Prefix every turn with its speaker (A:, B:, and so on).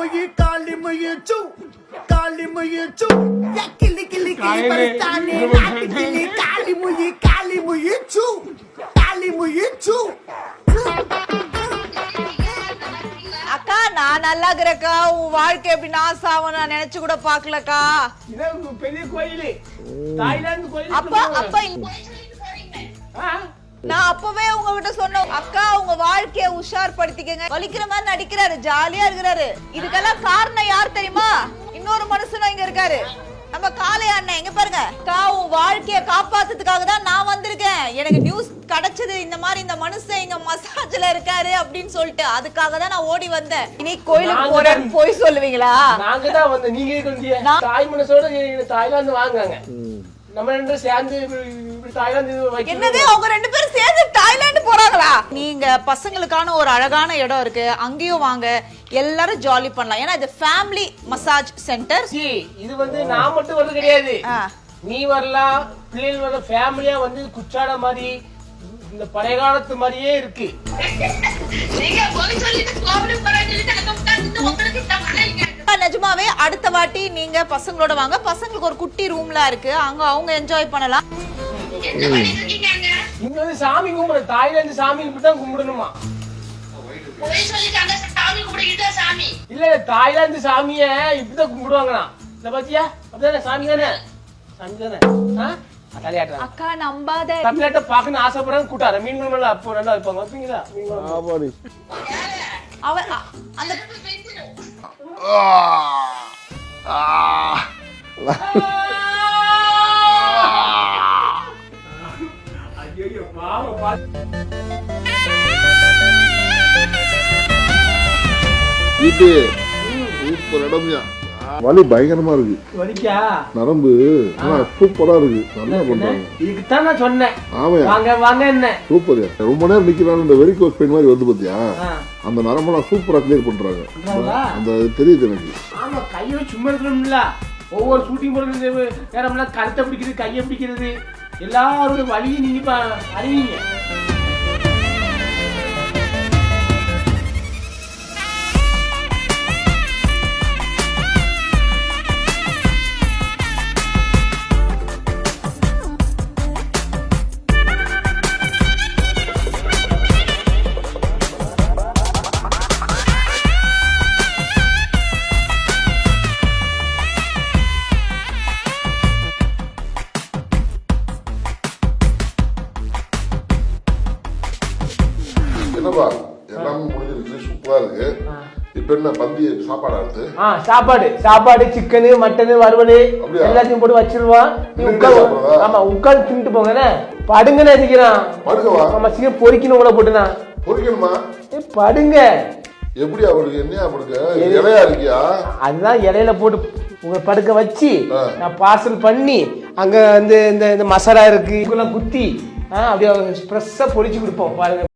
A: काली मुई चू या किली किली किली परिस्तानी नाटी किली काली मुई चू
B: அக்கா நான் நல்லா இருக்கிறக்கா. உன் வாழ்க்கை எப்படி நாசம் ஆகும் நான் நினைச்சு கூட பாக்கலக்கா.
C: பெரிய கோயில் தாய்லாந்து கோயில்.
B: அப்ப நான் அப்பவே உங்ககிட்ட சொன்னேன் அக்கா உங்க வாழ்க்கைய உஷார் படுத்திக்கங்க. வலிக்கிற மாதிரி நடிக்கிறாரு, ஜாலியா இருக்கிறாரு. இதுக்கெல்லாம் காரணம் யார் தெரியுமா? இன்னொரு மனுஷனும் இங்க இருக்காரு, நம்ம காளையா அண்ணன். எங்க பாருங்க அக்கா, உன் வாழ்க்கைய காப்பாத்துறதுக்காக தான் நான் வந்திருக்கேன். எனக்கு நியூஸ் கிடைச்சது இந்த மாதிரி இந்த மனுஷன் இங்க மசாஜ்ல இருக்காரு அப்படின்னு சொல்லிட்டு, அதுக்காக தான் நான் ஓடி வந்தேன். இனி கோயிலுக்கு போறேன்னு போய் சொல்லுவீங்களா?
C: நாங்க தான் வந்து நீங்க தாய் மனசோட தாய்லாந்து வாங்காங்க. நம்ம ரெண்டு சேர்ந்து தாய்லாந்து
B: என்னது அவங்க ரெண்டு பேரும் சேர்ந்து தாய்லாந்து போறாங்களா? நீங்க பசங்களுக்கான ஒரு அழகான இடம் இருக்கு, அங்கேயும் வாங்க, எல்லாரும் ஜாலி பண்ணலாம். ஏன்னா இது ஃபேமிலி மசாஜ் சென்டர்.
C: இது வந்து நான் மட்டும் வரது கிடையாது, நீ வரலாம், பிள்ளைகள் வர ஃபேமிலியா வந்து குச்சாட மாதிரி இந்த பழைய காலத்து மாதிரியே இருக்கு.
B: நிஜமாவே அடுத்த வாட்டி நீங்க பசங்களோட வாங்க. பசங்களுக்கு ஒரு குட்டி ரூம்ல இருக்கு, அங்க அவங்க என்ஜாய் பண்ணலாம்.
C: இங்க வந்து சாமி கும்பிடு, தாய்லாந்து சாமி இப்படிதான் கும்பிடணுமா? இல்ல தாய்லாந்து சாமிய இப்படிதான் கும்பிடுவாங்கண்ணா. இந்த பாத்தியா அப்படிதானே? சாமி தானே, சாமி தானே.
B: அக்கா நம்பாத,
C: தமிழ்நாட்டை பாக்கணும்னு ஆசைப்படுறாங்க. கூட்டார மீன் குழம்பு அப்போ நல்லா இருப்பாங்க. வைப்பீங்களா மீன் குழம்பு?
B: அவன் அந்த
D: இது சூப்பர் இடம்யா. வலி பயங்கரமா இருக்கு,
C: வலிக்கா
D: நரம்பு சூப்பரா இருக்கு, நல்லா பண்றாங்க.
C: இதுக்குதான் நான் சொன்னேன்
D: ஆமையா
C: வாங்க வாங்க. என்ன
D: சூப்பர்யா, ரொம்ப நேரம் நிக்கிறாங்க. இந்த வெரிகோஸ் பெயின் மாதிரி வந்து பாத்தியா, அந்த நரம்பெல்லாம் சூப்பரா கிளியர் பண்றாங்க. அந்த தெரியுது எனக்கு.
C: ஆமா, கையை சும்மா இருக்கணும்ல. ஒவ்வொரு ஷூட்டிங் போடுறது நேரம்லாம் கழுத்தை பிடிக்கிறது, கையை பிடிக்கிறது, எல்லாரோட வலியும் நீங்க அறிவீங்க.
D: என்னப்பா எல்லாமே முடிஞ்சிருக்கு, சூப்பரா இருக்கு. இப்ப என்ன பந்தி சாப்பாடு அடுத்து?
C: சாப்பாடு சிக்கனு மட்டனு வறுவல் எல்லாத்தையும் போட்டு வச்சிருவான். ஆமா, உட்காந்து தின்ட்டு போங்க. படுங்கன்னு எதிக்கிறான்.
D: படுக்கவா?
C: ஆமா, சீக்கிரம் பொறிக்கணும் உங்களை போட்டுனா.
D: பொறிக்கணுமா?
C: படுங்க.
D: எப்படி அவருக்கு என்ன படுக்க இலையா இருக்கியா?
C: அதுதான் இலையில போட்டு உங்களை படுக்க வச்சு நான் பார்சல் பண்ணி அங்க வந்து இந்த மசாலா இருக்கு குத்தி அப்படியே ஃப்ரெஷ்ஷா பொரிச்சு கொடுப்போம். பாருங்க,